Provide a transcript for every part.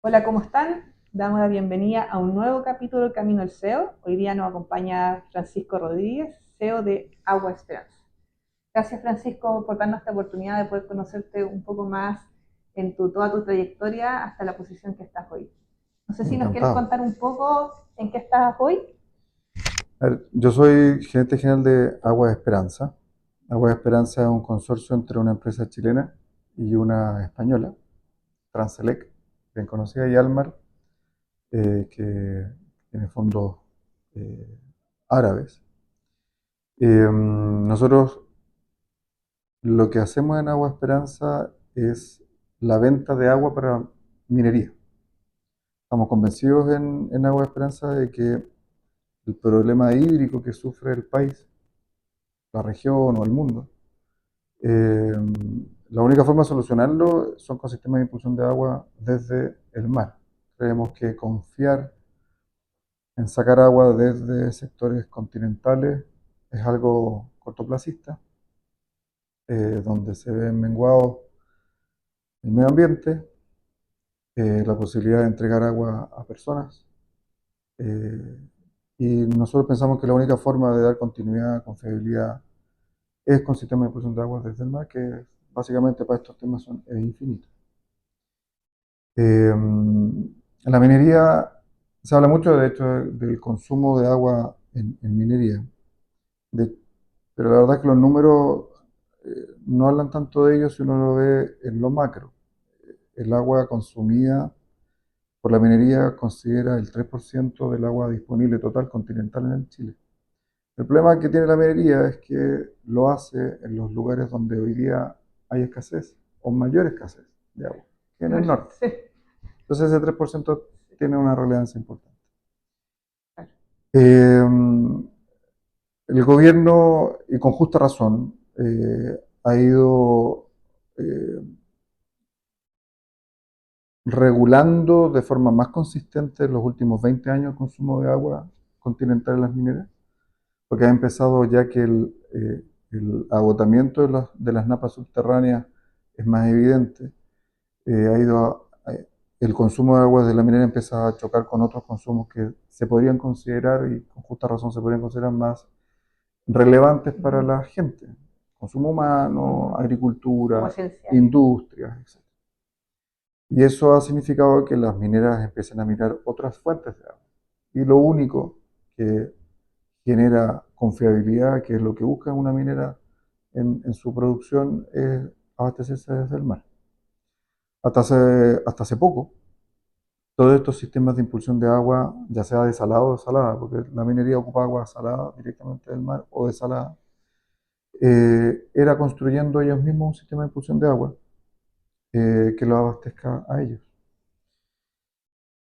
Hola, ¿cómo están? Damos la bienvenida a un nuevo capítulo del Camino al SEO. Hoy día nos acompaña Francisco Rodríguez, CEO de Agua Esperanza. Gracias, Francisco, por darnos esta oportunidad de poder conocerte un poco más en toda tu trayectoria hasta la posición que estás hoy. No sé si nos quieres Encantado. contar un poco en qué estás hoy. A ver, yo soy gerente general de Agua de Esperanza. Agua de Esperanza es un consorcio entre una empresa chilena y una española, Transelec, bien conocida, y Almar, que tiene fondos eh, árabes. Nosotros lo que hacemos en Agua de Esperanza es la venta de agua para minería. Estamos convencidos en Agua de Esperanza de que el problema hídrico que sufre el país, la región o el mundo, Eh, la única forma de solucionarlo son con sistemas de impulsión de agua desde el mar. Creemos que confiar en sacar agua desde sectores continentales es algo cortoplacista, donde se ve menguado el medio ambiente, la posibilidad de entregar agua a personas. eh, y nosotros pensamos que la única forma de dar continuidad, confiabilidad, es con sistemas de impulsión de agua desde el mar, que básicamente para estos temas es infinito. En la minería se habla mucho, de hecho, del consumo de agua en minería, de- pero la verdad es que los números no hablan tanto de ello si uno lo ve en lo macro. El agua consumida por la minería considera el 3% del agua disponible total continental en el Chile. El problema que tiene la minería es que lo hace en los lugares donde hoy día hay escasez o mayor escasez de agua, que en el Claro, norte. sí, Entonces ese 3% tiene una relevancia importante. claro. Eh, el gobierno, y con justa razón, ha ido eh, regulando de forma más consistente en los últimos 20 años el consumo de agua continental en las mineras, porque ha empezado ya que el agotamiento de las napas subterráneas es más evidente. Ha ido el consumo de agua de la minera empieza a chocar con otros consumos que se podrían considerar, y con justa razón se podrían considerar más relevantes para la gente. Consumo humano, Como agricultura, esencial. industrias, etc. Y eso ha significado que las mineras empiecen a mirar otras fuentes de agua. Y lo único que genera confiabilidad, que es lo que busca una minera en su producción, es abastecerse desde el mar. Hasta hace poco, todos estos sistemas de impulsión de agua, ya sea desalada o desalada, porque la minería ocupa agua salada directamente del mar o desalada, era construyendo ellos mismos un sistema de impulsión de agua que lo abastezca a ellos.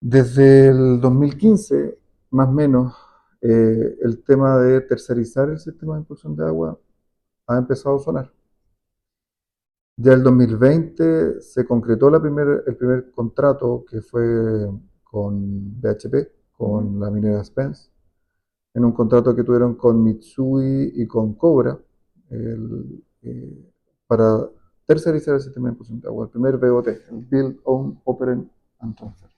Desde el 2015, más o menos, el tema de tercerizar el sistema de impulsión de agua ha empezado a sonar. Ya el 2020 se concretó el primer contrato, que fue con BHP, con la minera Spence, en un contrato que tuvieron con Mitsui y con Cobra, para tercerizar el sistema de impulsión de agua, el primer BOT, el Build, Own, Operate and Transfer,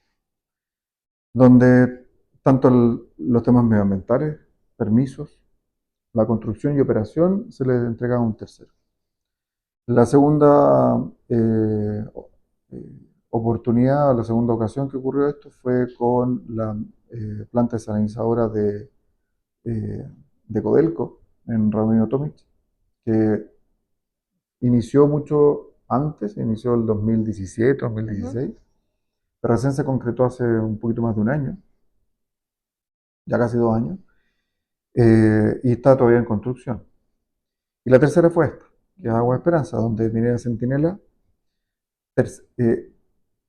donde tanto los temas medioambientales, permisos, la construcción y operación se les entrega a un tercero. La segunda oportunidad, la segunda ocasión que ocurrió esto fue con la planta desalinizadora eh, de Codelco en Radomiro Tomic, que inició mucho antes, inició el 2017, Ujú. 2016, pero recién se concretó hace un poquito más de un año, ya casi 2 años, y está todavía en construcción. Y la tercera fue esta, que es Agua Esperanza, donde Minera Centinela eh,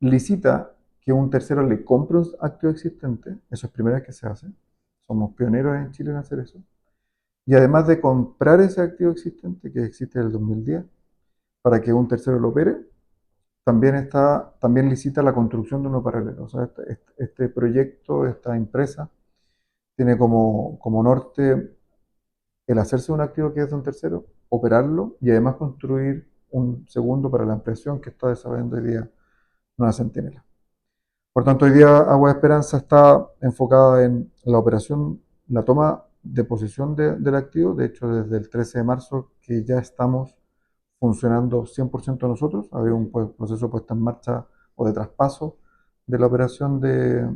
licita que un tercero le compre un activo existente, eso es primera vez que se hace, somos pioneros en Chile en hacer eso, y además de comprar ese activo existente, que existe desde el 2010, para que un tercero lo opere, también licita la construcción de uno paralelo. O sea, este proyecto, esta empresa, tiene como norte el hacerse un activo que es de un tercero, operarlo y además construir un segundo para la ampliación que está desarrollando hoy día Nueva Centinela. Por tanto, hoy día Agua de Esperanza está enfocada en la operación, la toma de posesión del activo. De hecho, desde el 13 de marzo que ya estamos funcionando 100% nosotros. Había un proceso puesto en marcha o de traspaso de la operación de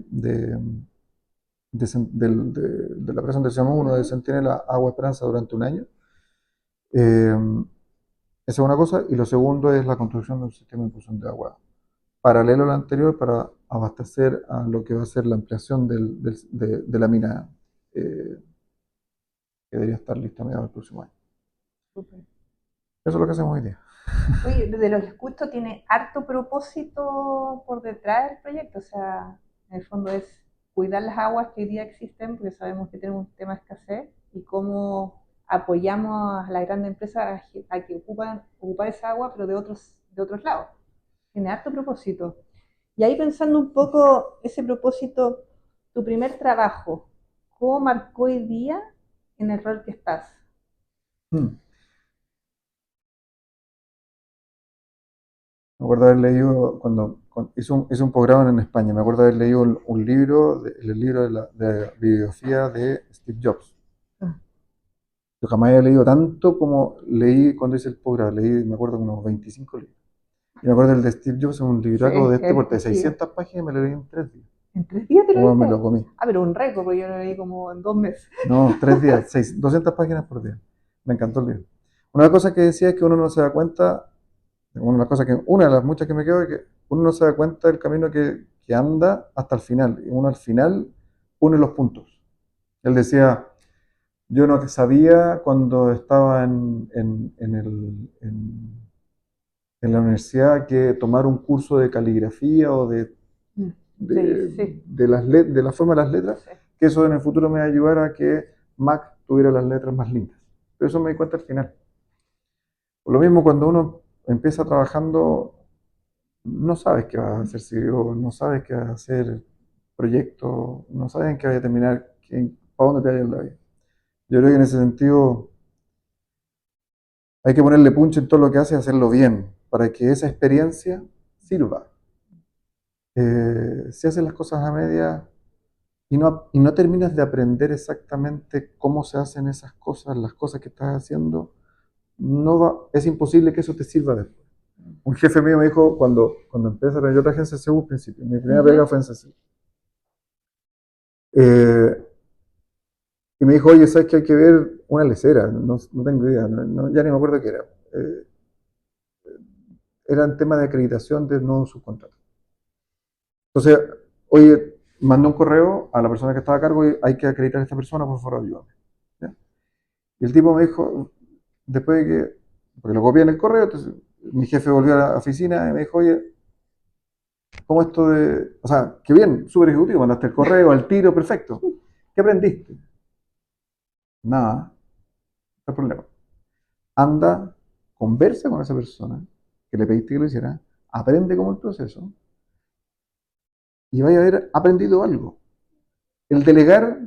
la operación de SIAM 1 de Centinela a Agua Esperanza durante un año. Esa es una cosa. Y lo segundo es la construcción de un sistema de impulsión de agua paralelo al anterior para abastecer a lo que va a ser la ampliación de la mina, que debería estar lista a mediados del próximo año. Súper. Eso es lo que hacemos hoy día. Oye, de lo que escucho tiene harto propósito por detrás del proyecto, o sea, en el fondo es cuidar las aguas que hoy día existen, porque sabemos que tenemos un tema de escasez, y cómo apoyamos a las grandes empresas a que ocupar esa agua, pero de otros lados. Tiene harto propósito. Y ahí pensando un poco ese propósito, tu primer trabajo, ¿cómo marcó hoy día en el rol que estás? Mm. Me acuerdo haber leído, cuando hice un posgrado en España, me acuerdo haber leído un libro, el libro de biografía de Steve Jobs. Yo jamás había leído tanto como leí cuando hice el posgrado, leí, me acuerdo, unos 25 libros. Y me acuerdo el de Steve Jobs, un Sí, libraco de este es porte, de expresivo. 600 páginas, me lo leí en 3 días. ¿En 3 días te lo Como me leíste? lo comí. Ah, pero un récord, porque yo lo leí como en 2 meses. No, 3 días, 200 páginas por día. Me encantó el libro. Una de las cosas que decía es que uno no se da cuenta, una de las muchas que me quedo es que uno no se da cuenta del camino que anda hasta el final. Y uno al final une los puntos. Él decía, yo no sabía cuando estaba en la universidad que tomar un curso de caligrafía o Sí, de la forma de las letras, sí. que eso en el futuro me va a ayudar a que Mac tuviera las letras más lindas. Pero eso me di cuenta al final. Por lo mismo, cuando uno empieza trabajando, no sabes qué vas a hacer CEO, no sabes qué vas a hacer proyecto, no sabes en qué vaya a terminar, para dónde te vaya en la vida. Yo creo que en ese sentido hay que ponerle punch en todo lo que hace y hacerlo bien, para que esa experiencia sirva. Si haces las cosas a media y no terminas de aprender exactamente cómo se hacen esas cosas, las cosas que estás haciendo, es imposible que eso te sirva después. Un jefe mío me dijo cuando empecé a trabajar, yo trabajé en CCU al principio, mi primera pega fue en CCU. Eh, y me dijo, oye, ¿sabes que hay que ver una lecera? No tengo idea, ya ni me acuerdo qué era. Eh, Eran temas de acreditación de nuevos subcontratos. Entonces, oye, mandó un correo a la persona que estaba a cargo y hay que acreditar a esta persona, por favor, ayúdame. ¿Ya? Y el tipo me dijo, después de que, porque lo copié en el correo, entonces mi jefe volvió a la oficina y me dijo, oye, ¿cómo esto de, o sea, qué bien, súper ejecutivo, mandaste el correo al tiro, perfecto. ¿Qué aprendiste? Nada, no hay problema. Anda, conversa con esa persona que le pediste que lo hiciera, aprende cómo es el proceso y vaya a haber aprendido algo. El delegar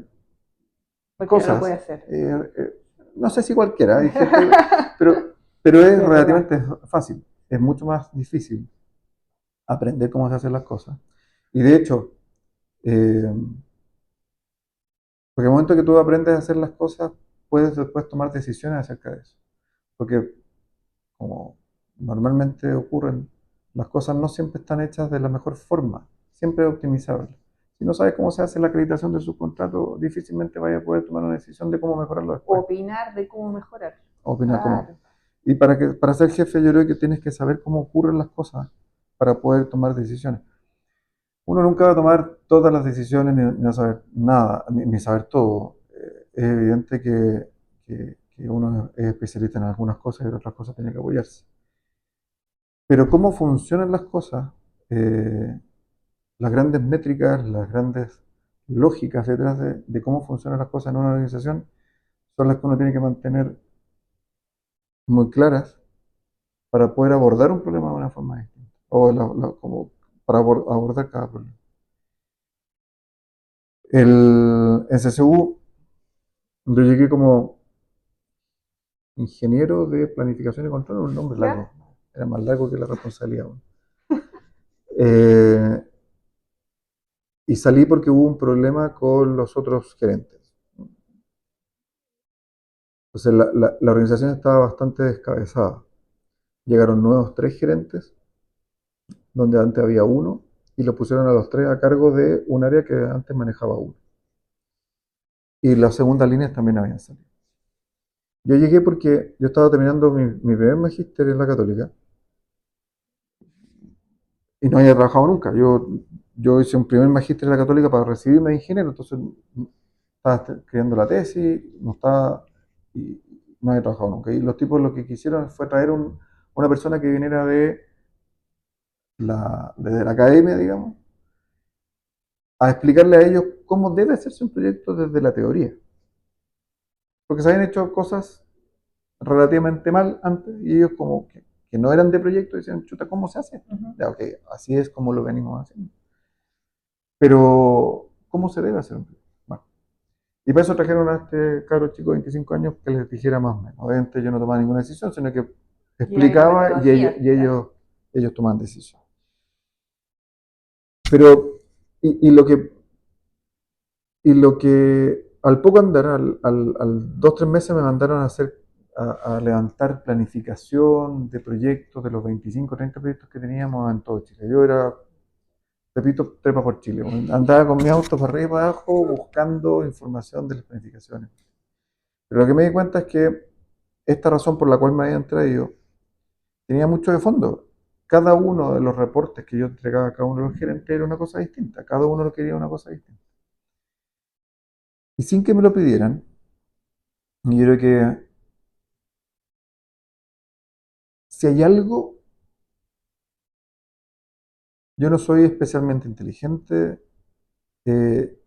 Cualquiera lo puede cosas, hacer. no sé si cualquiera, hay gente, pero Sí, es es verdad. relativamente fácil. Es mucho más difícil aprender cómo se hacen las cosas. Y de hecho, eh, porque el momento que tú aprendes a hacer las cosas, puedes después tomar decisiones acerca de eso. Porque como normalmente ocurren, las cosas no siempre están hechas de la mejor forma, siempre es optimizable. Si no sabes cómo se hace la acreditación del subcontrato, difícilmente vayas a poder tomar una decisión de cómo mejorarlo después. Opinar de cómo mejorar. Opinar cómo. Claro. Y para ser jefe, yo creo que tienes que saber cómo ocurren las cosas para poder tomar decisiones. Uno nunca va a tomar todas las decisiones ni va a saber nada, ni saber todo. Es evidente que uno es especialista en algunas cosas y en otras cosas tiene que apoyarse. Pero cómo funcionan las cosas, eh, las grandes métricas, las grandes lógicas detrás de cómo funcionan las cosas en una organización, son las que uno tiene que mantener muy claras para poder abordar un problema de una forma distinta. O como para abordar cada problema. En CCU, yo llegué como ingeniero de planificación y control, un nombre ¿Ya? largo, era más largo que la responsabilidad. Eh, y salí porque hubo un problema con los otros gerentes. Entonces la organización estaba bastante descabezada. Llegaron nuevos 3 gerentes, donde antes había uno, y lo pusieron a los 3 a cargo de un área que antes manejaba uno. Y las segundas líneas también habían salido. Yo llegué porque yo estaba terminando mi primer magíster en la Católica y no había trabajado nunca. Yo hice un primer magíster en la Católica para recibirme de ingeniero, entonces estaba escribiendo la tesis, no estaba, y no había trabajado nunca. Y los tipos lo que quisieron fue traer una persona que viniera desde la academia, digamos, a explicarle a ellos cómo debe hacerse un proyecto desde la teoría. Porque se habían hecho cosas relativamente mal antes y ellos como que no eran de proyecto decían, chuta, ¿cómo se hace? Ya, ok, así es como lo venimos haciendo. Pero, ¿cómo se debe hacer un proyecto? Bueno, y para eso trajeron a este cabro chico de 25 años que les dijera más o menos. Obviamente yo no tomaba ninguna decisión, sino que explicaba y ellos tomaban decisiones. Pero, y, y lo que, y lo que al poco andar, al 2 o 3 meses me mandaron a levantar planificación de proyectos de los 25 o 30 proyectos que teníamos en todo Chile. Yo era Pepito Trepa por Chile. Andaba con mi auto para arriba y para abajo buscando información de las planificaciones. Pero lo que me di cuenta es que esta razón por la cual me habían traído tenía mucho de fondo. Cada uno de los reportes que yo entregaba a cada uno de los gerentes era una cosa distinta. Cada uno lo quería una cosa distinta. Y sin que me lo pidieran, yo creo que si hay algo, yo no soy especialmente inteligente, eh,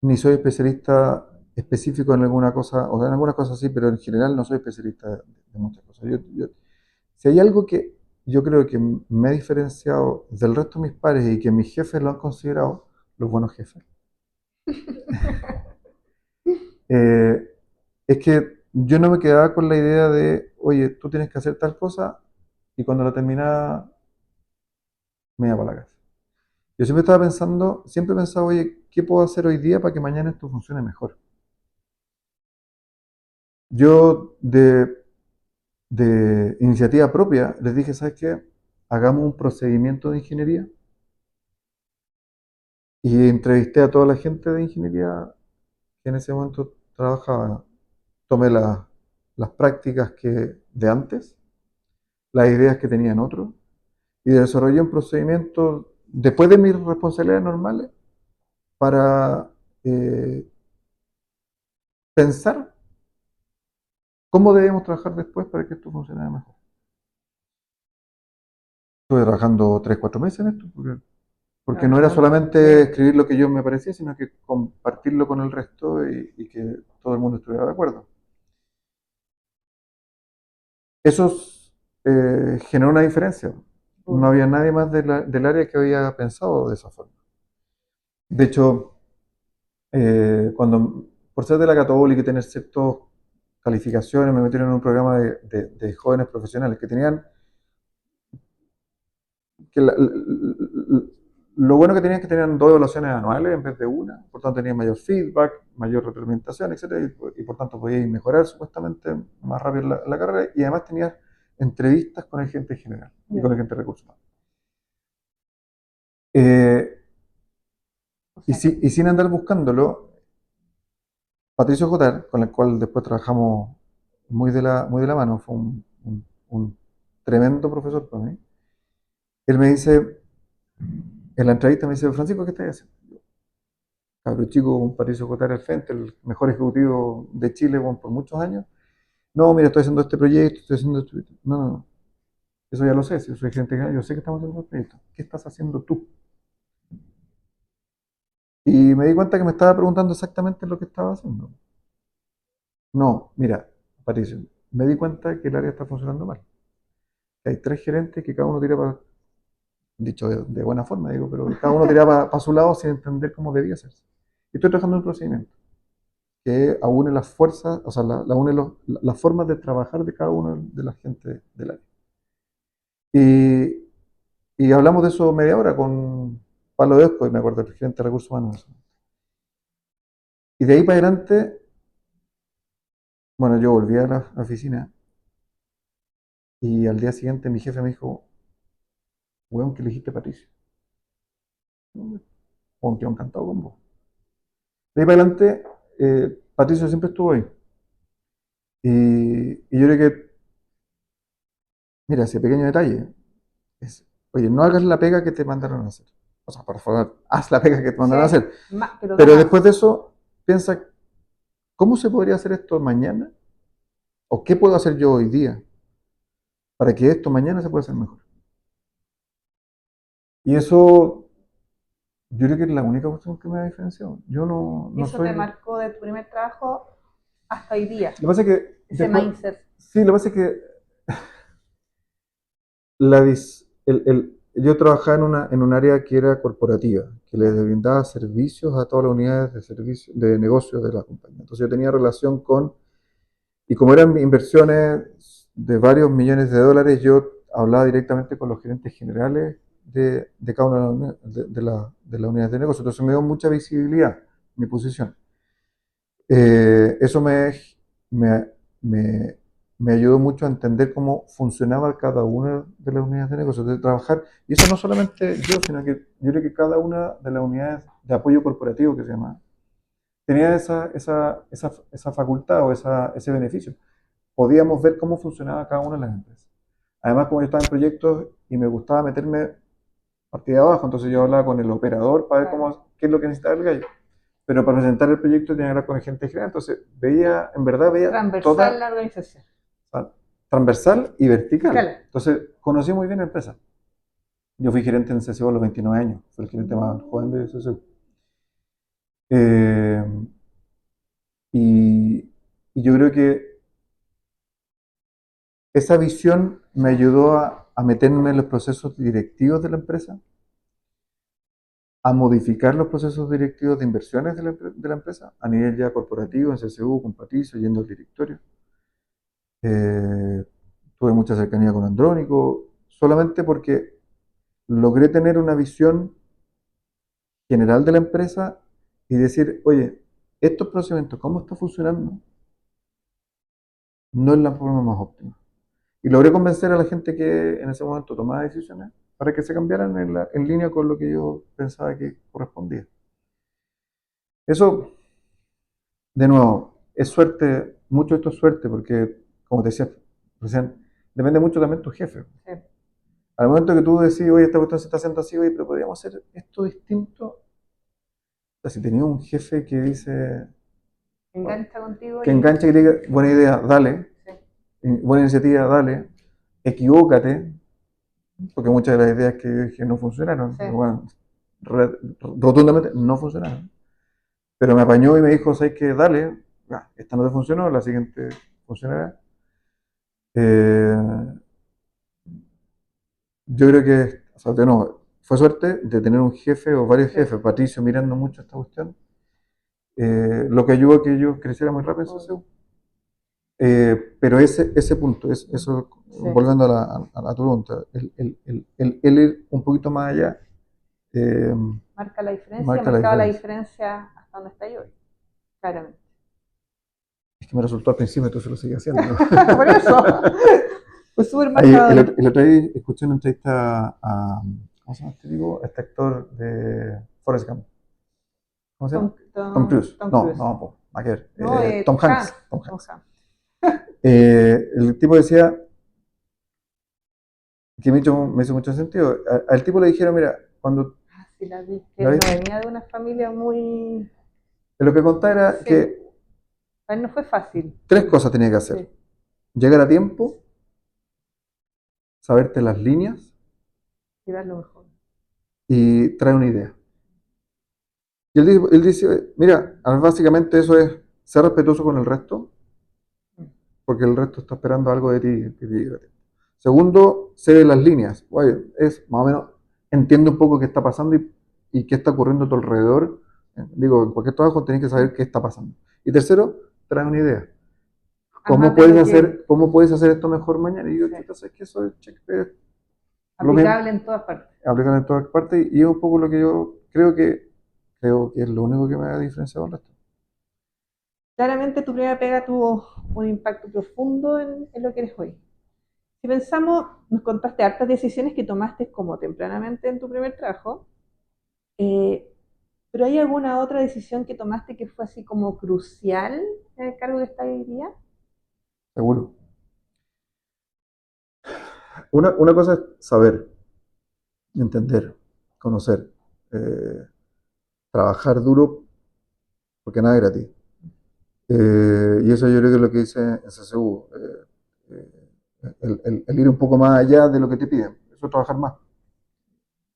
ni soy especialista específico en alguna cosa, o sea, en algunas cosas sí, pero en general no soy especialista de muchas cosas. Si hay algo que yo creo que me ha diferenciado del resto de mis pares y que mis jefes lo han considerado, los buenos jefes, eh, es que yo no me quedaba con la idea de, oye, tú tienes que hacer tal cosa y cuando la terminaba me iba para la casa. Yo siempre he pensado, oye, ¿qué puedo hacer hoy día para que mañana esto funcione mejor? Yo de iniciativa propia les dije, ¿sabes qué? Hagamos un procedimiento de ingeniería y entrevisté a toda la gente de ingeniería que en ese momento trabajaba. Tomé las prácticas de antes, las ideas que tenían otros y desarrollé un procedimiento después de mis responsabilidades normales para pensar cómo debemos trabajar después para que esto funcione mejor. Estuve trabajando 3 o 4 meses en esto, porque no era solamente escribir lo que yo me parecía, sino que compartirlo con el resto y que todo el mundo estuviera de acuerdo. Eso generó una diferencia. No había nadie más del área que había pensado de esa forma. De hecho, por ser de la Católica y tener ciertas calificaciones, me metieron en un programa de jóvenes profesionales que tenían que lo bueno que tenían es que tenían 2 evaluaciones anuales en vez de una, por tanto tenían mayor feedback, mayor retroalimentación, etcétera, y por tanto podíais mejorar supuestamente más rápido la carrera, y además tenías entrevistas con el gente general y con el gente de recursos humanos. Y sin andar buscándolo, Patricio Jotar, con el cual después trabajamos muy de la mano, fue un tremendo profesor para mí. Él me dice, en la entrevista me dice, Francisco, ¿qué estás haciendo? Cabro chico, un Patricio Jotar al frente, el mejor ejecutivo de Chile bueno, por muchos años. No, mira, estoy haciendo este proyecto, estoy haciendo esto. No, no, no. Eso ya lo sé, si soy gente general, yo sé que estamos haciendo un proyecto. ¿Qué estás haciendo tú? Y me di cuenta que me estaba preguntando exactamente lo que estaba haciendo. No, mira, Patricio, me di cuenta que el área está funcionando mal. Hay 3 gerentes que cada uno tira para, dicho de buena forma, digo, pero cada uno tira para su lado sin entender cómo debía hacerse. Y estoy trabajando en un procedimiento que aúne las fuerzas, o sea, une las formas de trabajar de cada uno de la gente del área. Y hablamos de eso media hora Pablo Desco, y me acuerdo, el gerente de recursos humanos. Y de ahí para adelante, bueno, yo volví a la oficina y al día siguiente mi jefe me dijo, weón, que elegiste Patricio. Un tío encantado con vos. De ahí para adelante, Patricio siempre estuvo ahí. Y yo creo que, mira, ese pequeño detalle es, oye, no hagas la pega que te mandaron a hacer. O sea, por favor, haz la pega que te Sí, mandaron a hacer. pero da Pero más. después de eso, piensa, ¿cómo se podría hacer esto mañana? ¿O qué puedo hacer yo hoy día para que esto mañana se pueda hacer mejor? Y eso, yo creo que es la única cuestión que me ha diferenciado. Yo Y no eso te soy... marcó de tu primer trabajo hasta hoy día, Lo que pasa es que ese después, mindset. sí, lo que pasa es que yo trabajaba en un área que era corporativa, que le brindaba servicios a todas las unidades de servicio, de negocios de la compañía. Entonces yo tenía relación con, y como eran inversiones de varios millones de dólares, yo hablaba directamente con los gerentes generales de cada una de las unidades de negocio. Entonces me dio mucha visibilidad mi posición. Eso me, me, me ayudó mucho a entender cómo funcionaba cada una de las unidades de negocio, de trabajar, y eso no solamente yo, sino que yo creo que cada una de las unidades de apoyo corporativo que se llama, tenía esa facultad o ese beneficio. Podíamos ver cómo funcionaba cada una de las empresas. Además, como yo estaba en proyectos y me gustaba meterme partida de abajo, entonces yo hablaba con el operador para ver qué es lo que necesitaba el gallo. Pero para presentar el proyecto tenía que hablar con el gente general, entonces en verdad veía Transversal toda, la organización. transversal y vertical. Vertical. Entonces conocí muy bien la empresa. Yo fui gerente en CCU a los 29 años, fui el gerente más joven de CCU. Eh, y, y yo creo que esa visión me ayudó a meterme en los procesos directivos de la empresa, a modificar los procesos directivos de inversiones de la empresa a nivel ya corporativo, en CCU, con Patricio, yendo al directorio. Eh, tuve mucha cercanía con Andrónico, solamente porque logré tener una visión general de la empresa y decir, oye, estos procedimientos, ¿cómo está funcionando? No es la forma más óptima. Y logré convencer a la gente que en ese momento tomaba decisiones para que se cambiaran en línea con lo que yo pensaba que correspondía. Eso, de nuevo, es suerte, mucho de esto es suerte, porque, como te decía recién, depende mucho también de tu jefe. Sí. Al momento que tú decís, oye, esta cuestión se está haciendo así, oye, pero podríamos hacer esto distinto. O sea, si tenías un jefe que dice, Engancha contigo que y engancha y te diga, buena idea, dale, sí. buena iniciativa, dale, equivócate, porque muchas de las ideas que yo dije no funcionaron, Sí. bueno, rotundamente no funcionaron. Pero me apañó y me dijo, ¿sabes qué? Dale, esta no te funcionó, la siguiente funcionará. Eh, yo creo que, o sea, de nuevo, fue suerte de tener un jefe o varios Sí. jefes, Patricio mirando mucho esta cuestión, lo que ayudó a que yo creciera muy rápido en CCU. Pero ese punto, eso, Sí. volviendo a tu pregunta, el ir un poquito más allá, Marca la diferencia, marca la marcaba la diferencia. diferencia hasta donde está hoy, claramente. Es que me resultó al principio, entonces lo seguí haciendo. Por eso, fue súper Ahí, marcador. el otro día escuché una entrevista ¿cómo se llama este tipo? Este actor de Forrest Gump. ¿Cómo se llama? Tom Cruise. Tom No, Cruise. no, po, nada que ver. No, Tom Tom Hanks. Hanks. Tom Tom Hanks. Hanks. El tipo decía, que me hizo mucho sentido. Al tipo le dijeron, mira, cuando Ah, sí, la vi. Que la él no viste, venía de una familia muy. lo que contaba era Sí, que para él no fue fácil. tres cosas tenía que Sí, hacer. Llegar a tiempo, saberte las líneas y dar lo mejor. y traer una idea. Y él dice, mira, básicamente eso es ser respetuoso con el resto, porque el resto está esperando algo de ti que te llegue a tiempo. Segundo, sé de las líneas. Oye, es más o menos, entiende un poco qué está pasando y qué está ocurriendo a tu alrededor. Digo, en cualquier trabajo tenés que saber qué está pasando. Y tercero, trae una idea. Armate lo que. ¿Cómo puedes hacer esto mejor mañana? Y yo, Sí. chuta, sabes que eso es Shakespeare, Lo mismo, Aplicable en todas partes. aplican en todas partes y es un poco lo que yo creo que es lo único que me ha diferenciado del resto. Claramente tu primera pega tuvo un impacto profundo en lo que eres hoy. Si pensamos, nos contaste hartas decisiones que tomaste como tempranamente en tu primer trabajo, eh, pero ¿hay alguna otra decisión que tomaste que fue así como crucial en el cargo que estás hoy día? Seguro. Una cosa es saber, entender, conocer, eh, trabajar duro, porque nada es gratis. Y eso yo creo que es lo que dice en CCU. El ir un poco más allá de lo que te piden. Eso es trabajar más.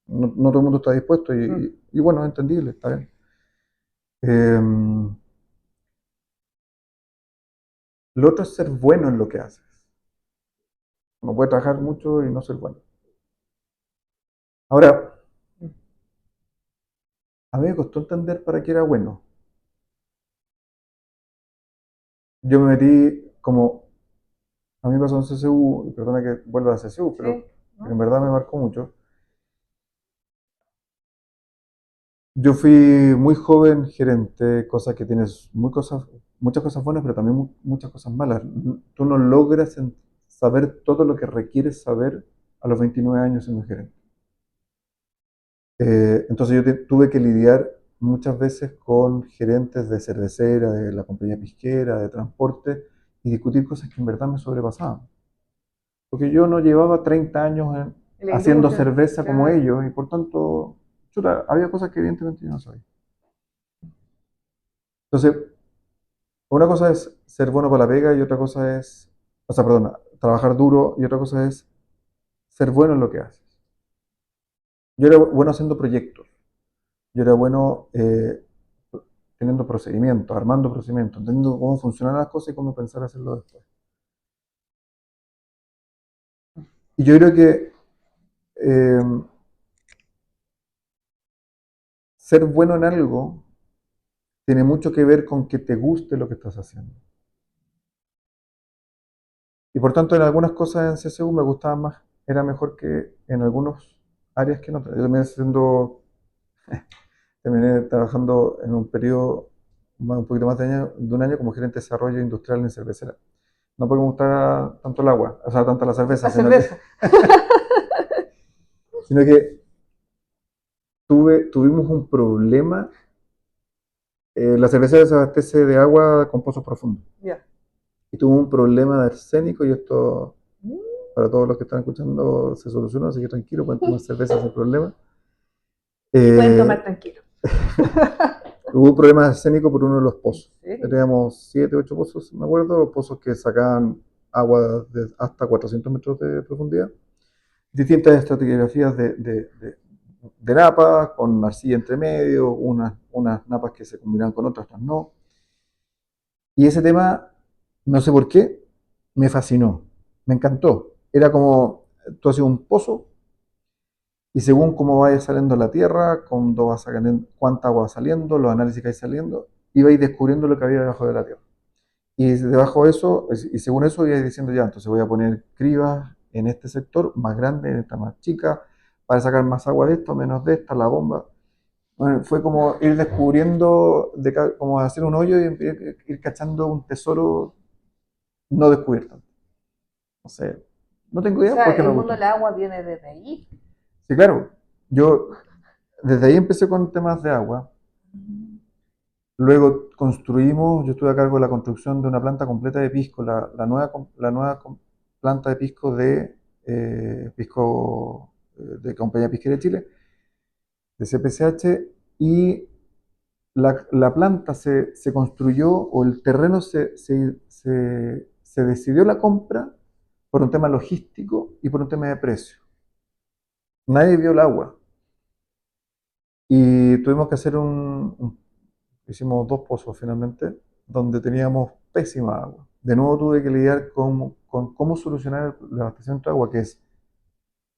No todo el mundo está dispuesto Mm. y bueno, es entendible, está bien. Eh, lo otro es ser bueno en lo que haces. Uno puede trabajar mucho y no ser bueno. Ahora, a mí me costó entender para qué era bueno. Yo me metí como, a mí me pasó en CCU, y perdona que vuelva a CCU, Sí, pero en ¿no? verdad me marcó mucho. Yo fui muy joven gerente, cosa que tienes muchas cosas buenas, pero también muchas cosas malas. Tú no logras saber todo lo que requieres saber a los 29 años siendo gerente. Entonces tuve que lidiar muchas veces con gerentes de cervecera, de la compañía pisquera, de transporte, y discutir cosas que en verdad me sobrepasaban. Porque yo no llevaba 30 años En la haciendo industria, cerveza como claro. ellos, y por tanto, chuta, había cosas que evidentemente yo no sabía. Entonces, una cosa es ser bueno para la pega y otra cosa es, o sea, perdona, trabajar duro y otra cosa es ser bueno en lo que haces. Yo era bueno haciendo proyectos, yo era bueno teniendo procedimientos, armando procedimientos, entendiendo cómo funcionan las cosas y cómo pensar hacerlo después. Y yo creo que eh, ser bueno en algo tiene mucho que ver con que te guste lo que estás haciendo. Y por tanto, en algunas cosas en CSU me gustaba más, era mejor que en algunas áreas que en otras. Yo terminé trabajando en un periodo un poquito más de un año como gerente de desarrollo industrial en cervecera. No porque me gustara tanto el agua, o sea, tanto la cerveza, La cerveza. sino que tuvimos un problema. La cervecera se abastece de agua con pozos profundos. Ya. Y tuvo un problema de arsénico y esto, para todos los que están escuchando, se solucionó, así que tranquilo, pueden tomar cerveza sin problema. Y pueden tomar Eh, tranquilo. Hubo un problema de arsénico por uno de los pozos. ¿En serio? Teníamos 7, 8 pozos, me acuerdo, pozos que sacaban agua de hasta 400 metros de profundidad. Distintas estratigrafías de napas, con arcilla entre medio, unas napas que se combinaban con otras, otras no. Y ese tema, no sé por qué, me fascinó, me encantó. Era como, tú hacías un pozo y según cómo vaya saliendo la tierra, cuánta agua va saliendo, los análisis que hay saliendo, ibais descubriendo lo que había debajo de la tierra. Y debajo de eso, y según eso, ibais diciendo ya, entonces voy a poner cribas en este sector más grande, en esta más chica, para sacar más agua de esto, menos de esta, la bomba. Bueno, fue como ir descubriendo, como hacer un hoyo y ir cachando un tesoro no descubierto. No sé, no tengo O idea sea, porque me el mundo gustó. del agua viene desde ahí. Sí, claro, yo desde ahí empecé con temas de agua. Luego yo estuve a cargo de la construcción de una planta completa de pisco, la nueva planta de pisco de Compañía Pisquera de Chile, de CPCH, y la planta se construyó, o el terreno se decidió la compra por un tema logístico y por un tema de precio. Nadie vio el agua. Y tuvimos que hacer hicimos dos pozos finalmente, donde teníamos pésima agua. De nuevo tuve que lidiar con cómo solucionar el abastecimiento de agua, que es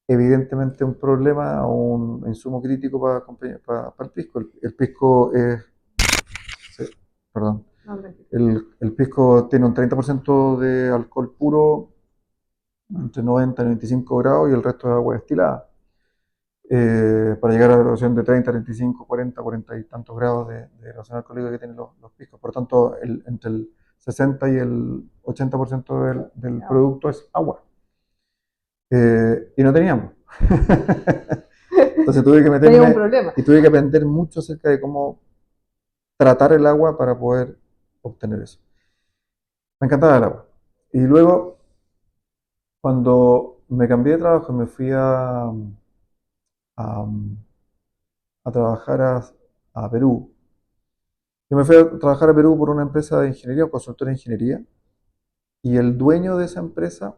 evidentemente un problema o un insumo crítico para el pisco. El pisco es, sí, perdón, No, tranquilo. el pisco tiene un 30% de alcohol puro entre 90 y 95 grados y el resto es agua destilada, para llegar a la erosión de 30, 35, 40, 40 y tantos grados de erosión alcohólica que tienen los piscos. Por lo tanto, entre el 60 y el 80% del producto es agua. Y no teníamos. Entonces tuve que Tenía un meterme problema. y tuve que aprender mucho acerca de cómo tratar el agua para poder obtener eso. Me encantaba el agua. Y luego, cuando me cambié de trabajo, me fui a, a trabajar a Perú. Yo me fui a trabajar a Perú por una empresa de ingeniería, o consultora de ingeniería, y el dueño de esa empresa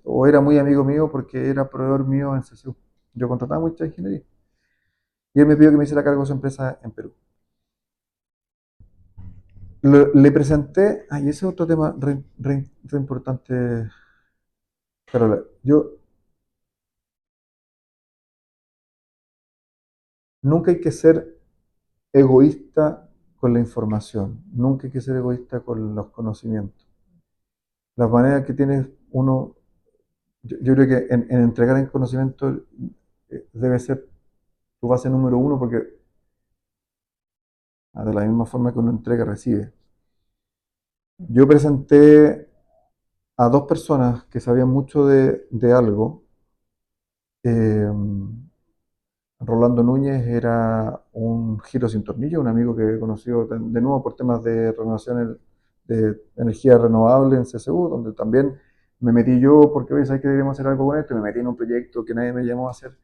o era muy amigo mío porque era proveedor mío en CSU. Yo contrataba mucha ingeniería. Y él me pidió que me hiciera cargo de su empresa en Perú. Le presenté, y ese es otro tema re importante, Carola. Nunca hay que ser egoísta con la información, nunca hay que ser egoísta con los conocimientos. Las maneras que tienes uno, yo creo que en entregar el conocimiento debe ser tu base número uno, porque de la misma forma que uno entrega, recibe. Yo presenté a dos personas que sabían mucho de algo. eh, Rolando Núñez era un giro sin tornillo, un amigo que he conocido de nuevo por temas de renovación de energía renovable en CSU, donde también me metí yo porque hoy sabes que deberíamos hacer algo con esto, me metí en un proyecto que nadie me llamó a hacer,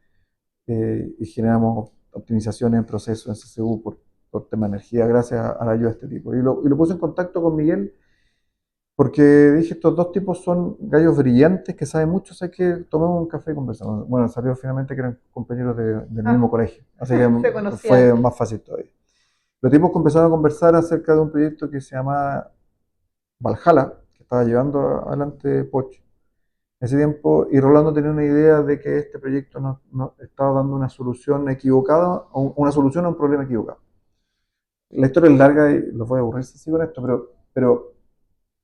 y generamos optimizaciones en procesos en CSU por tema de energía gracias a la ayuda de este tipo. Y lo puse en contacto con Miguel porque dije, estos dos tipos son gallos brillantes que saben mucho, sé que tomemos un café y conversamos. Bueno, salió finalmente que eran compañeros del mismo colegio, así que Se conocían. fue más fácil todavía. Los tipos empezaron a conversar acerca de un proyecto que se llama Valhalla, que estaba llevando adelante Poch en ese tiempo, y Rolando tenía una idea de que este proyecto no estaba dando una solución equivocada, o una solución a un problema equivocado. La historia es larga y los voy a aburrir si sigo con esto, pero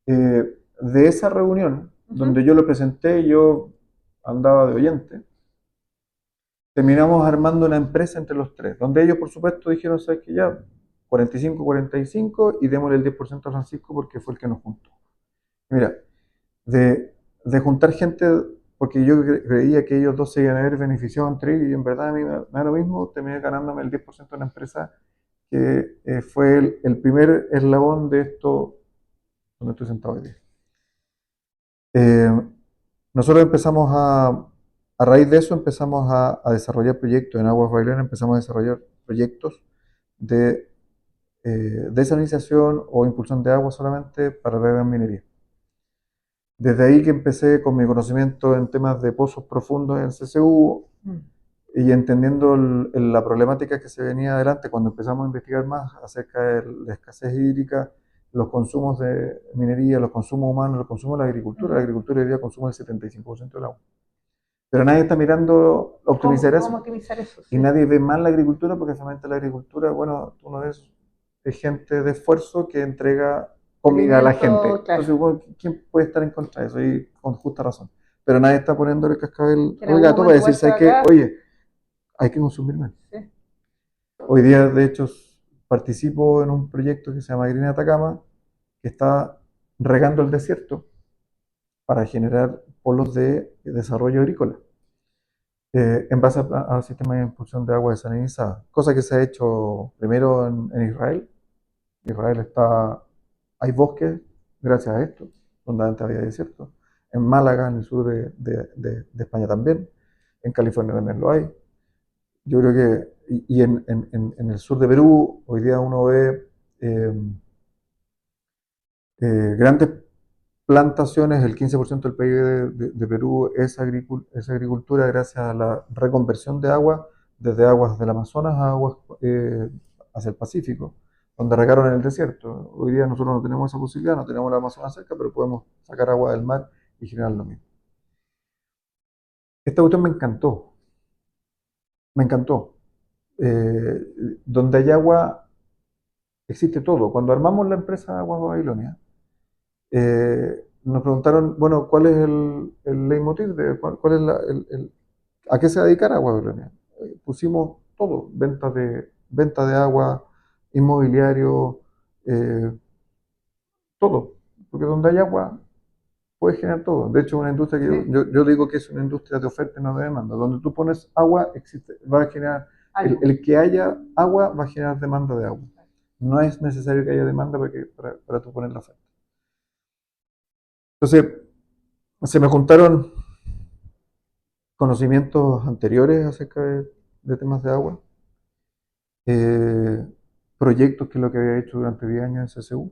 de esa reunión, donde yo lo presenté, yo andaba de oyente, terminamos armando una empresa entre los tres, donde ellos, por supuesto, dijeron, ¿sabes qué? Ya, 45-45 y démosle el 10% a Francisco porque fue el que nos juntó. Mira, de juntar gente, porque yo creía que ellos dos se iban a ver beneficiados entre ellos, y en verdad a mí me da lo mismo, terminé ganándome el 10% de una empresa que fue el primer eslabón de esto donde estoy sentado hoy día. Eh, Nosotros a raíz de eso empezamos a desarrollar proyectos en Aguas Bailenas, empezamos a desarrollar proyectos de desalinización o impulsión de agua solamente para la gran minería. Desde ahí que empecé con mi conocimiento en temas de pozos profundos en CCU y entendiendo la problemática que se venía adelante cuando empezamos a investigar más acerca de la escasez hídrica, los consumos de minería, los consumos humanos, los consumos de la agricultura. La agricultura hoy día consume el 75% del agua. Pero nadie está mirando optimizar ¿Cómo eso. optimizar eso? Y Sí. nadie ve mal la agricultura porque realmente la agricultura, bueno, tú no ves, es gente de esfuerzo que entrega comida a la gente. Alimento, claro. Entonces, bueno, ¿quién puede estar en contra de eso? Y con justa razón. Pero nadie está poniéndole cascabel En al algún gato para momento decir, igual se va ¿sabes a qué? acabar. Oye, hay que consumir menos. Sí. Hoy día, de hecho, participo en un proyecto que se llama Green Atacama, que está regando el desierto para generar polos de desarrollo agrícola, en base a sistemas de impulsión de agua desalinizada, cosa que se ha hecho primero en Israel. Israel hay bosques gracias a esto, donde antes había desierto. En Málaga, en el sur de España también, en California también lo hay. Yo creo que, y en el sur de Perú, hoy día uno ve eh, grandes plantaciones, el 15% del PIB de Perú es agricultura gracias a la reconversión de agua desde aguas del Amazonas a aguas hacia el Pacífico, donde regaron en el desierto. Hoy día nosotros no tenemos esa posibilidad, no tenemos el Amazonas cerca, pero podemos sacar agua del mar y generar lo mismo. Esta cuestión me encantó. Donde hay agua existe todo. Cuando armamos la empresa Aguas Babilonia, nos preguntaron, bueno, ¿cuál es el leitmotiv cuál es a qué se va a dedicar Agua Babilonia? Pusimos todo, venta de agua, inmobiliario, eh, todo, porque donde hay agua puedes generar todo. De hecho, una industria que Sí, yo digo que es una industria de oferta y no de demanda. Donde tú pones agua, existe, va a generar, algo. el que haya agua va a generar demanda de agua. No es necesario que haya demanda para tú poner la oferta. Entonces, se me juntaron conocimientos anteriores acerca de temas de agua, eh, proyectos que es lo que había hecho durante 10 años en CCU,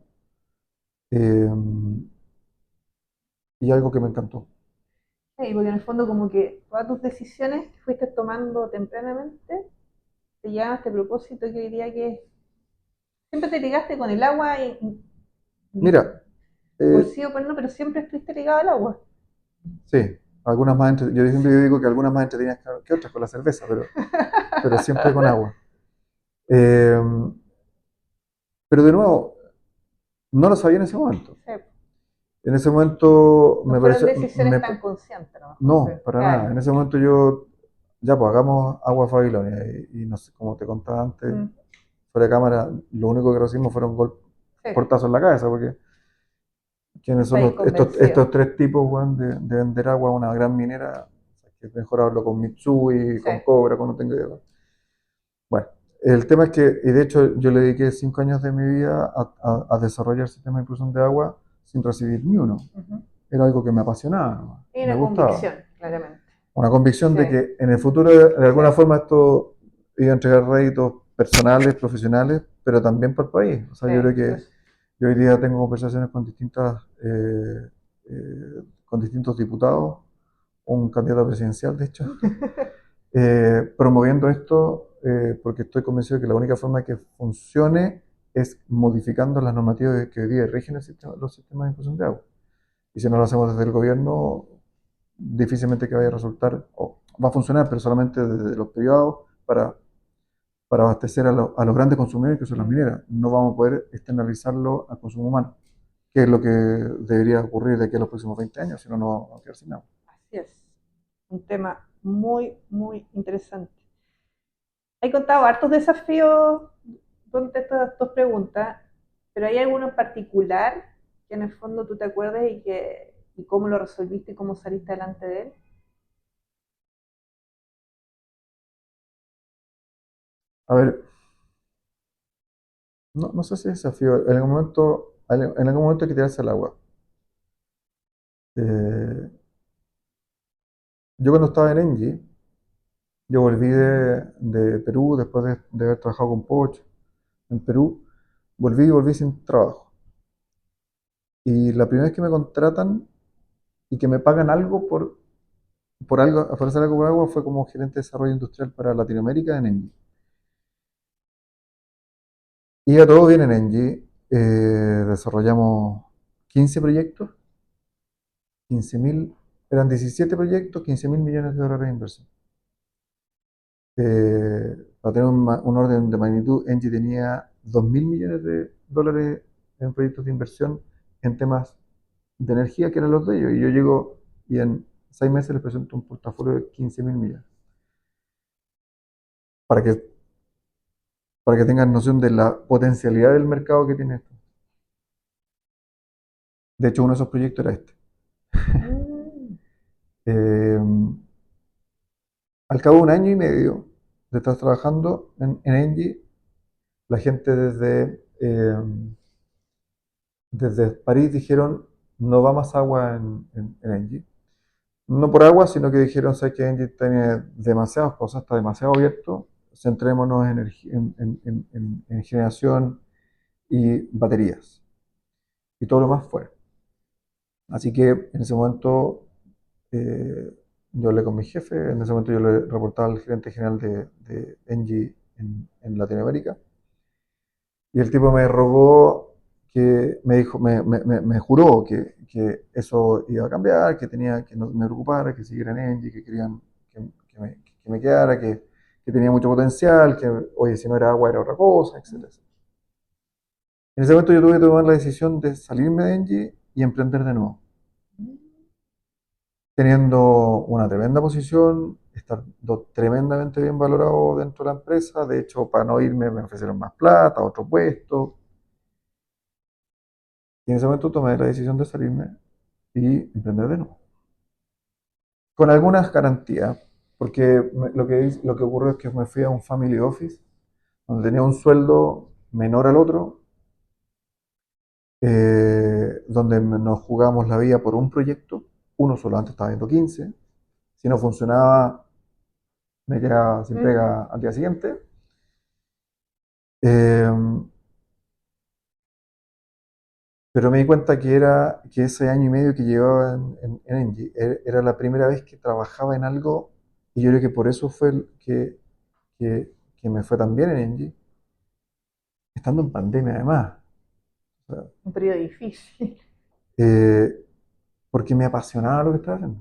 eh, y algo que me encantó. Sí, porque en el fondo como que todas tus decisiones que fuiste tomando tempranamente te llevan a este propósito que hoy día que siempre te ligaste con el agua y Mira, por eh, sí o por no, pero siempre estuviste ligado al agua. sí, algunas más yo siempre digo que algunas más entretenidas que otras con la cerveza, pero siempre con agua. Eh, pero de nuevo, no lo sabía en ese momento. Sí. En ese momento No me fueron pareció, decisiones tan conscientes a lo mejor, no, pero para nada. claro. En ese momento yo, ya pues hagamos agua Babilonia y no sé, como te contaba antes, Mm, fuera de cámara, lo único que recibimos fueron sí, portazos en la cabeza, porque ¿quiénes un son país convencido. estos tres tipos, weón, de vender agua a una gran minera? Que es mejor hablo con Mitsui, Sí. con Cobra, cuando tenga idea. Bueno, el tema es que, y de hecho yo le dediqué 5 años de mi vida a desarrollar sistemas de inclusión de agua sin recibir ni uno. Ujú. Era algo que me apasionaba, ¿no? Y Me una gustaba. convicción, claramente. Una convicción Sí, de que en el futuro de sí, alguna forma esto iba a entregar réditos personales, profesionales, pero también para el país. O sea, sí. yo creo que Entonces, yo hoy día tengo conversaciones con distintos diputados, un candidato presidencial, de hecho, promoviendo esto porque estoy convencido de que la única forma de que funcione es modificando las normativas que hoy día rigen los sistemas de inclusión de agua. Y si no lo hacemos desde el gobierno, difícilmente que vaya a resultar, o va a funcionar, pero solamente desde los privados para abastecer a los grandes consumidores que son las mm, mineras. No vamos a poder externalizarlo al consumo humano, que es lo que debería ocurrir de aquí a los próximos 20 años, si no, no vamos a quedar sin agua. así es. Un tema muy, muy interesante. He contado hartos desafíos durante estas dos preguntas, pero ¿hay alguno en particular que en el fondo tú te acuerdes y cómo lo resolviste y cómo saliste adelante de él? A ver, no sé si es desafío, en algún momento hay que tirarse al agua. Eh, yo cuando estaba en Engie, yo volví de Perú después de haber trabajado con Poch en Perú, volví sin trabajo. Y la primera vez que me contratan y que me pagan algo por algo, por hacer algo por algo, fue como gerente de desarrollo industrial para Latinoamérica en Engie. Iba todo bien en Engie, desarrollamos 15 proyectos, 15.000, eran 17 proyectos, 15.000 millones de dólares de inversión. Para tener un orden de magnitud, Engie tenía 2.000 millones de dólares en proyectos de inversión en temas de energía que eran los de ellos. Y yo llego y en 6 meses les presento un portafolio de 15.000 millones. Para que, para que tengan noción de la potencialidad del mercado que tiene esto. De hecho, uno de esos proyectos era este. Mm, Eh, Al cabo de un año y medio de estar trabajando en Engie, la gente desde París dijeron, no va más agua en Engie. No por agua, sino que dijeron, sé que Engie tiene demasiadas cosas, está demasiado abierto, centrémonos en generación y baterías. Y todo lo más fuera. Así que en ese momento eh, yo hablé con mi jefe, en ese momento yo le reportaba al gerente general de Engie en Latinoamérica. Y el tipo me rogó que, me dijo, me juró que eso iba a cambiar, que no me preocupara, que siguiera en Engie, que querían que me quedara, que tenía mucho potencial, que, oye, si no era agua era otra cosa, etcétera. En ese momento yo tuve que tomar la decisión de salirme de Engie y emprender de nuevo. teniendo una tremenda posición, estando tremendamente bien valorado dentro de la empresa. De hecho, para no irme me ofrecieron más plata, otro puesto. Y en ese momento tomé la decisión de salirme y emprender de nuevo. Con algunas garantías, porque lo que ocurrió es que me fui a un family office, donde tenía un sueldo menor al otro, donde nos jugábamos la vida por un proyecto, uno solo, antes estaba viendo 15, si no funcionaba me quedaba sin Mm. pega al día siguiente. Eh, pero me di cuenta que ese año y medio que llevaba en Engie era la primera vez que trabajaba en algo, y yo creo que por eso fue que me fue tan bien en Engie, estando en pandemia además. O sea, Un periodo difícil. eh, porque me apasionaba lo que estaba haciendo.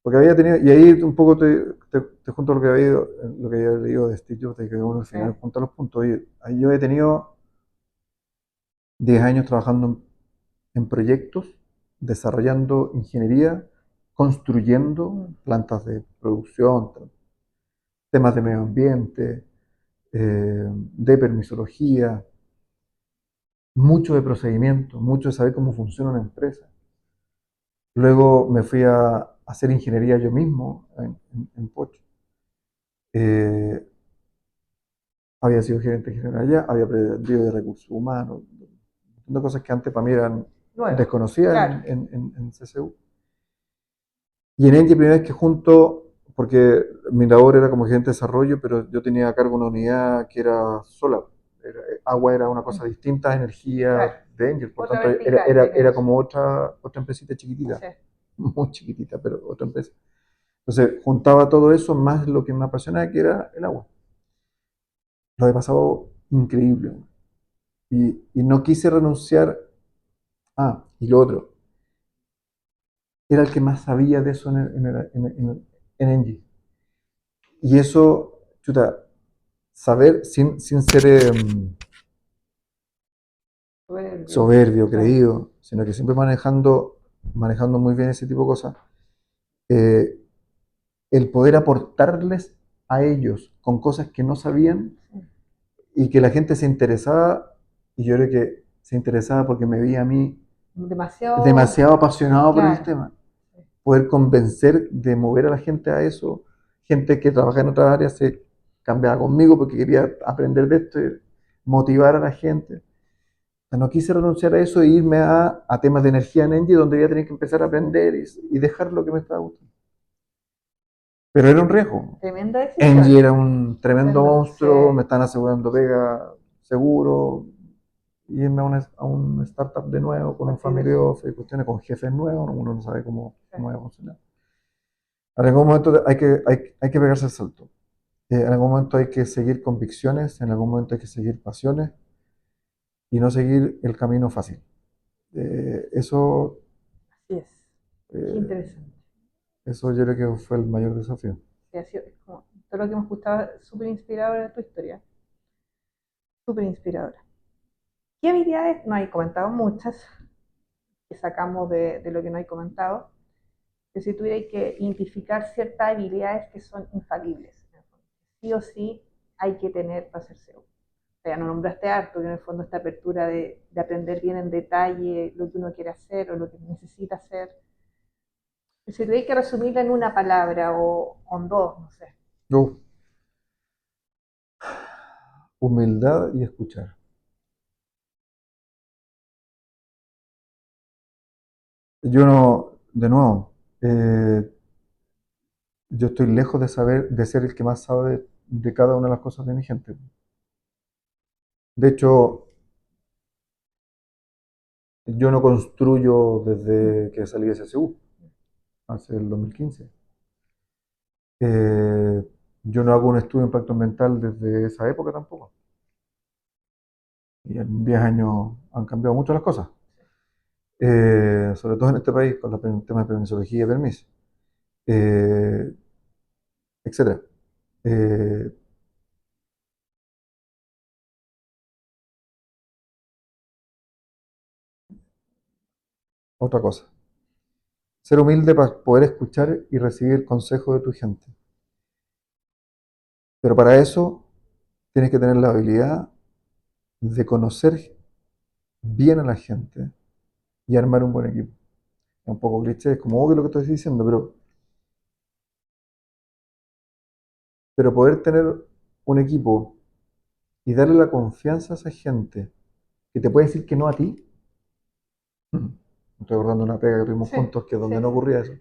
Porque había tenido, y ahí un poco te junto lo que había leído de Steve Jobs, de que uno al final Sí. junta los puntos. Y ahí yo he tenido 10 años trabajando en proyectos, desarrollando ingeniería, construyendo Mm. plantas de producción, temas de medio ambiente, de permisología, mucho de procedimiento, mucho de saber cómo funciona una empresa. Luego me fui a hacer ingeniería yo mismo en Pocho. Eh, Había sido gerente general allá, había aprendido de recursos humanos, de cosas que antes para mí eran Nuevo. desconocidas Claro. en CCU. Y en Engie, primera vez que junto, porque mi labor era como gerente de desarrollo, pero yo tenía a cargo una unidad que era solar. Agua era una Mm. cosa distinta a energía Claro. de Engie, por Otra tanto vertical tenía era eso. como otra empresita chiquitita, Sí. muy chiquitita, pero otra empresa. Entonces juntaba todo eso más lo que me apasionaba, que era el agua. Lo he pasado increíble. Y no quise renunciar. Ah, y lo otro, era el que más sabía de eso en Engie. Y eso, chuta, saber sin ser Soberbio. soberbio, Claro. creído, sino que siempre manejando muy bien ese tipo de cosas, eh, el poder aportarles a ellos con cosas que no sabían Sí. y que la gente se interesaba, y yo creo que se interesaba porque me veía a mí Demasiado. demasiado apasionado por el Claro. tema. Sí. Poder convencer de mover a la gente a eso, gente que trabaja en otras áreas se cambiaba conmigo porque quería aprender de esto y motivar a la gente. No quise renunciar a eso e irme a temas de energía en Engie, donde voy a tener que empezar a aprender y dejar lo que me estaba gustando. Pero era un riesgo. Tremenda decisión. Engie era un tremendo Tremendo. Sí. monstruo, me están asegurando pega seguro, y irme a un startup de nuevo, con un Partir de family cero. office, cuestiones con jefes nuevos, uno no sabe Sí. cómo va a funcionar. En algún momento hay que pegarse el salto. En algún momento hay que seguir convicciones, en algún momento hay que seguir pasiones y no seguir el camino fácil. Eso Así es. Qué eh, interesante. Eso yo creo que fue el mayor desafío. Sí, ha sido, es como, todo lo que me gustaba, súper inspiradora de tu historia. Súper inspiradora. ¿Qué habilidades? No hay comentado muchas que sacamos de lo que no hay comentado. Que si tuviera que identificar ciertas habilidades que son infalibles, en el fondo, sí o sí hay que tener para ser SEO. O sea, no nombraste harto, que en el fondo esta apertura de aprender bien en detalle lo que uno quiere hacer o lo que necesita hacer. Si tuviera que resumirla en una palabra o en dos, no sé. Uf, humildad y escuchar. Yo no, de nuevo, yo estoy lejos de saber, de ser el que más sabe de cada una de las cosas de mi gente. De hecho, yo no construyo desde que salí de CSU, hace el 2015. Eh, yo no hago un estudio de impacto ambiental desde esa época tampoco. Y en 10 años han cambiado mucho las cosas. Sobre todo en este país, con el tema de permisología y permiso, eh, etcétera. Eh, Otra cosa. ser humilde para poder escuchar y recibir consejo de tu gente. Pero para eso tienes que tener la habilidad de conocer bien a la gente y armar un buen equipo. Es un poco cliché, es como obvio lo que estoy diciendo, pero poder tener un equipo y darle la confianza a esa gente que te puede decir que no a ti. Me estoy acordando de una pega que tuvimos Sí, juntos que donde sí. no ocurría eso.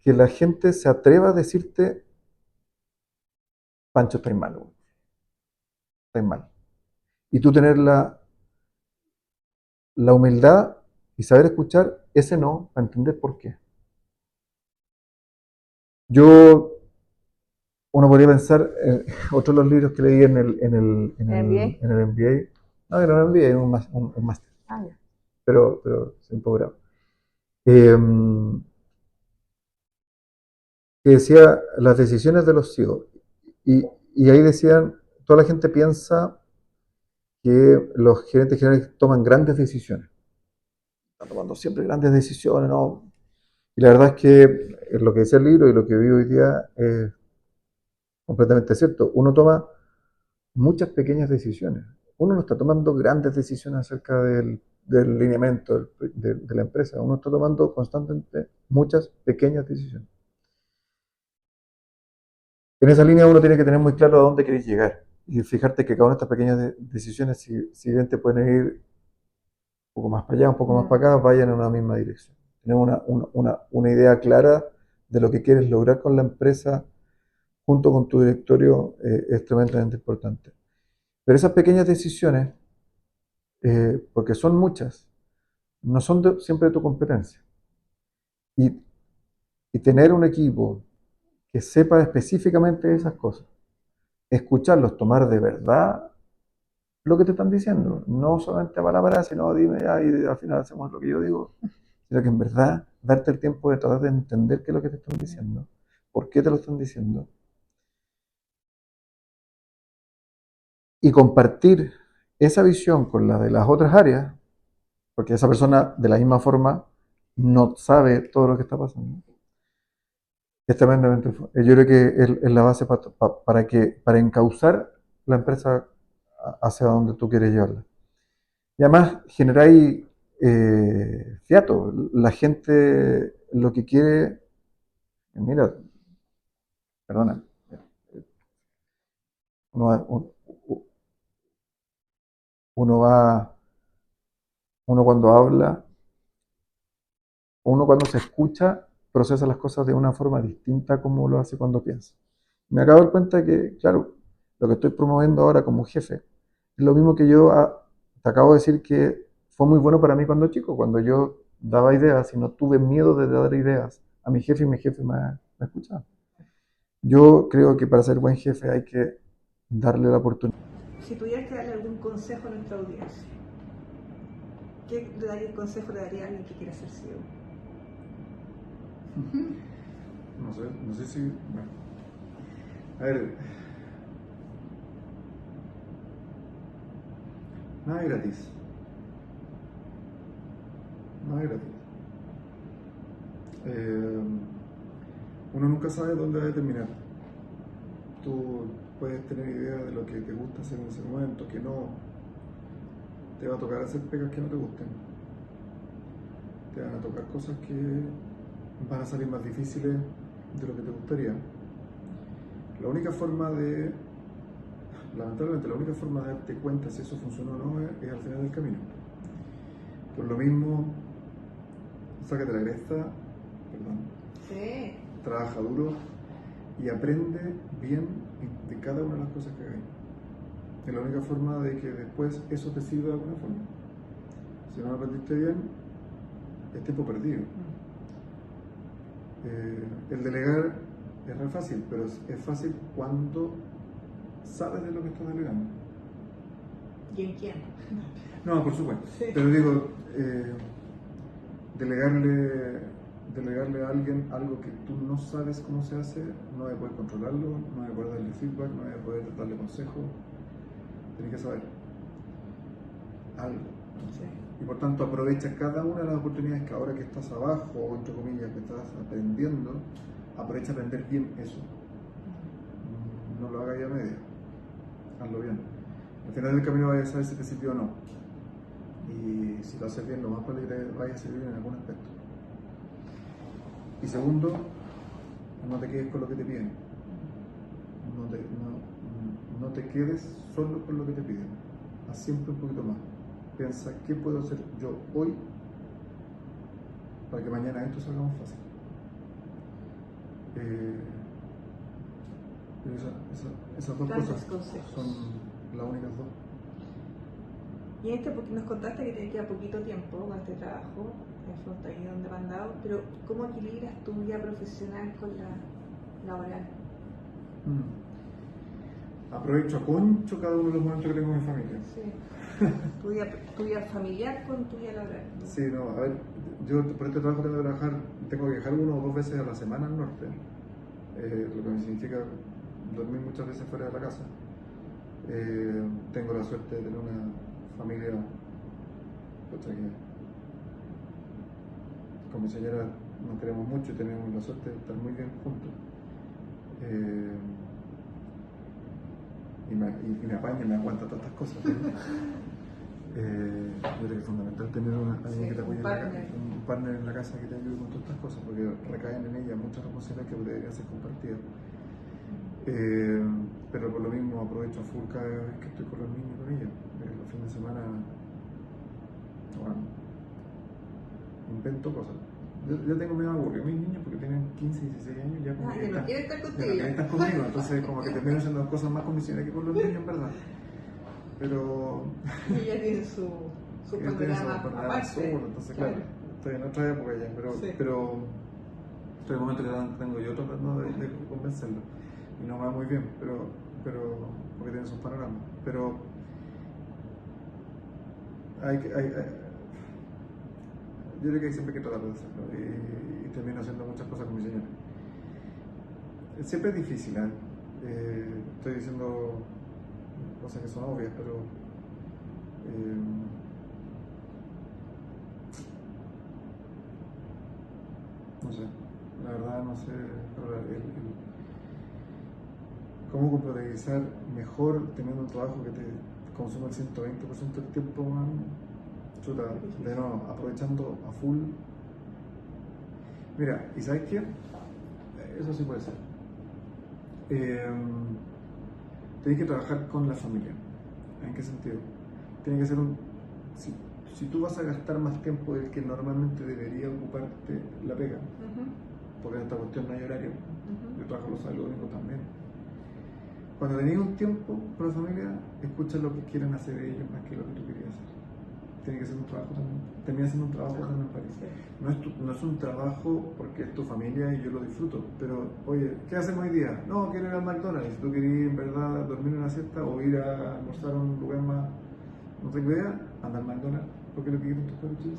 Que la gente se atreva a decirte, Pancho, estáis mal, güey, estáis mal. Y tú tener la humildad y saber escuchar ese no para entender por qué. Yo, uno podría pensar, otros de los libros que leí MBA. en el MBA, no, que no era un MBA, era un máster, Ah, ya. pero sin posgrado, eh, que decía las decisiones de los CEOs. Y ahí decían, toda la gente piensa que los gerentes generales toman grandes decisiones. Están tomando siempre grandes decisiones, ¿no? Y la verdad es que lo que decía el libro y lo que vivo hoy día es completamente cierto. Uno toma muchas pequeñas decisiones. Uno no está tomando grandes decisiones acerca del lineamiento de la empresa. Uno está tomando constantemente muchas pequeñas decisiones. En esa línea uno tiene que tener muy claro a dónde querés llegar. Y fijarte que cada una de estas pequeñas decisiones, si bien te pueden ir un poco más para allá, un poco más para acá, vayan en una misma dirección. Tener una idea clara de lo que quieres lograr con la empresa junto con tu directorio es tremendamente importante. Pero esas pequeñas decisiones, porque son muchas, no son siempre de tu competencia. Y, y tener un equipo que sepa específicamente esas cosas, escucharlos, tomar de verdad lo que te están diciendo, no solamente a palabras, sino dime ya y al final hacemos lo que yo digo, sino que en verdad darte el tiempo de tratar de entender qué es lo que te están diciendo, por qué te lo están diciendo, y compartir esa visión con la de las otras áreas, porque esa persona de la misma forma no sabe todo lo que está pasando. Es tremendamente. Yo creo que es la base para encauzar la empresa hacia donde tú quieres llevarla. Y además generáis fiato. La gente lo que quiere, mira, perdona, uno va, uno va, uno cuando habla, uno cuando se escucha, procesa las cosas de una forma distinta como lo hace cuando piensa. Me acabo de dar cuenta que, claro, lo que estoy promoviendo ahora como jefe es lo mismo que yo te acabo de decir que fue muy bueno para mí cuando chico, cuando yo daba ideas y no tuve miedo de dar ideas a mi jefe y mi jefe me escuchaba. Yo creo que para ser buen jefe hay que darle la oportunidad. Si tuvieras que darle algún consejo a nuestra audiencia, ¿qué consejo le daría a alguien que quiera ser CEO? No sé si. Bueno. A ver. Nada es gratis. Nada es gratis. Uno nunca sabe dónde va a terminar. Tú puedes tener idea de lo que te gusta hacer en ese momento, que no. Te va a tocar hacer pegas que no te gusten. Te van a tocar cosas que van a salir más difíciles de lo que te gustaría. La única forma de, lamentablemente, la única forma de darte cuenta si eso funcionó o no es al final del camino. Por lo mismo, sácate la cresta, perdón, Sí. trabaja duro y aprende bien de cada una de las cosas que hagáis. Es la única forma de que después eso te sirva de alguna forma. Si no lo aprendiste bien, es tiempo perdido. El delegar es re fácil, pero es fácil cuando sabes de lo que estás delegando. ¿Y en quién? No, por supuesto. Sí. Pero digo, delegarle, delegarle a alguien algo que tú no sabes cómo se hace, no vas a poder controlarlo, no vas a poder darle feedback, no vas a poder darle consejo. Tienes que saber algo. Sí. Y por tanto aprovecha cada una de las oportunidades que ahora que estás abajo, o entre comillas, que estás aprendiendo, aprovecha a aprender bien eso. No lo hagas ya a media, hazlo bien. Al final del camino vayas a saber si te sirvió o no. Y si lo haces bien, lo más probable es que te vaya a servir en algún aspecto. Y segundo, no te quedes con lo que te piden. No te quedes solo con lo que te piden. Haz siempre un poquito más. Piensa, ¿qué puedo hacer yo hoy para que mañana esto salga más fácil? Esas dos Grandes cosas consejos. son las únicas dos. Y en nos contaste que te queda poquito tiempo con este trabajo, eso está ahí donde mandado, pero ¿cómo equilibras tu vida profesional con la laboral? Aprovecho a concho cada uno de los momentos que tengo en mi familia. Sí. tu vida familiar con tu vida laboral. Sí, no, a ver, yo por este trabajo tengo que viajar 1 o 2 veces a la semana al norte, lo que me significa dormir muchas veces fuera de la casa. Tengo la suerte de tener una familia, pucha, que con mi señora nos queremos mucho y tenemos la suerte de estar muy bien juntos. Y me apaña y me aguanta todas estas cosas, ¿no? Yo creo que es fundamental tener alguien que te apoye, un partner en la casa que te ayude con todas estas cosas, porque recaen en ella muchas responsabilidades que deberían ser compartidas. Pero por lo mismo aprovecho a full cada vez que estoy con los niños y con ella. Los fines de semana, bueno, invento cosas. Yo tengo miedo a aburrir a mis niños porque tienen 15 y 16 años ya como que no quieren estar contigo. Ya no quieren estar conmigo, entonces como que termino haciendo cosas más con mis que con los niños, en verdad. Pero... Ella tiene su panorama aparte. Solo, entonces claro, estoy en otra época ya, pero estoy en un momento que tengo yo tratando de convencerlo. Y no me va muy bien, pero porque tiene sus panoramas. Pero yo creo que siempre hay que tratar de hacerlo y termino haciendo muchas cosas con mi señora. Siempre es difícil, estoy diciendo cosas que son obvias, pero no sé, la verdad no sé, cómo compatibilizar mejor teniendo un trabajo que te consuma el 120% del tiempo, chuta, de nuevo, aprovechando a full. Mira, ¿y sabes qué? Eso sí puede ser. Tienes que trabajar con la familia. ¿En qué sentido? Tiene que ser si tú vas a gastar más tiempo del que normalmente debería ocuparte la pega, porque en esta cuestión no hay horario, yo trabajo los sábados y domingos también. Cuando tenés un tiempo con la familia, escucha lo que quieren hacer ellos más que lo que tú querías hacer. Tiene que ser un trabajo también, termina siendo un trabajo también en París. No es un trabajo porque es tu familia y yo lo disfruto, pero oye, ¿qué hacemos hoy día? No, quiero ir al McDonald's. Si tú querías en verdad dormir una siesta o ir a almorzar a un lugar más, no tengo idea, anda al McDonald's, porque lo que quieren tus padres chicos.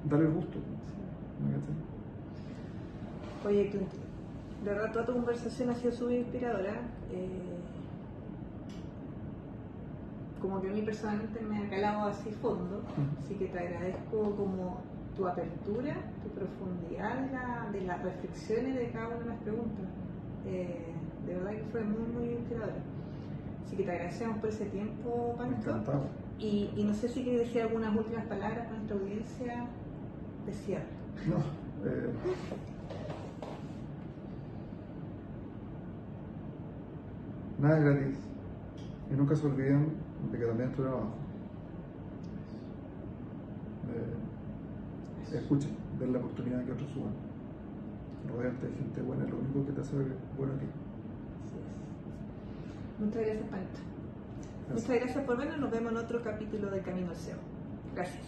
Dale el gusto. Oye, de verdad toda tu conversación ha sido súper inspiradora. Como que a mí personalmente me ha calado así fondo, así que te agradezco como tu apertura, tu profundidad de las reflexiones de cada una de las preguntas. De verdad que fue muy, muy inspiradora. Así que te agradecemos por ese tiempo, Pancho. Encantado. Y no sé si quieres decir algunas últimas palabras para nuestra audiencia de cierre. No, nada es gratis. Y nunca se olviden de que también es tu trabajo. Escuchen, den la oportunidad que otros suban. Rodearte de gente buena es lo único que te hace bueno a ti. Muchas gracias, Pancho. Muchas gracias por vernos. Nos vemos en otro capítulo de Camino al SEO. Gracias.